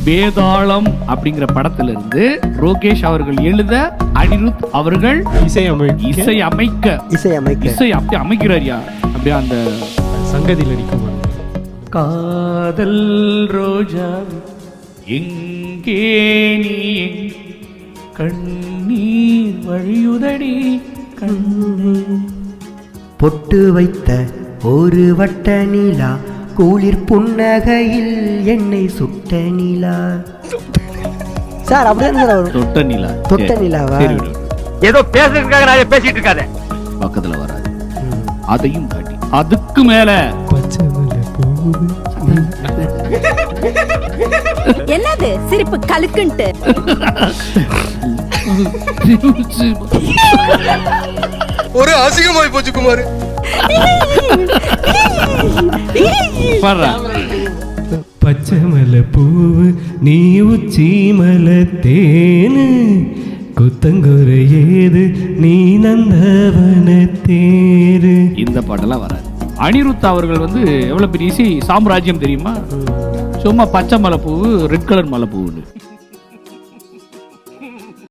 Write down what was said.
வேதாளம் அப்படிங்கிற படத்துல இருந்து ரோகேஷ் அவர்கள் எழுத அனிருத் அவர்கள் இசை அப்படி அமைக்கிறாரியா, அப்படியே அந்த சங்கதியில் அடிக்கும். காதல் ரோஜா எங்கே நீ கண்ணீர் வழியுதடி கண்ணீர் பொட்டு வைத்த ஒரு வட்ட நிலா குளிர் புன்னகையில் என்னை சுட்ட நிலா. சார் அப்படிதான் சார் வரும். தொட்ட நிலாவா? ஏதோ பேசுறதுக்காக நான் பேசிட்டு இருக்காத. பக்கத்துல வராது. அதையும் காட்டி அதுக்கு மேல என்னது சிரிப்பு கலுக்குன்ட்டு? ஒரு அசிங்கமாய் போச்சு குமார். பச்சை மலை பூவு நீ உச்சி மலை தேனு குத்தங்குறை ஏது நீ நந்தவன தேரு. இந்த பாட்டெல்லாம் வராது. அனிருத் அவர்கள் வந்து எவ்வளவு பெரிய இசை சாம்ராஜ்யம் தெரியுமா? சும்மா பச்சை மலைப்பூவு, ரெட் கலர் மலைப்பூவுன்னு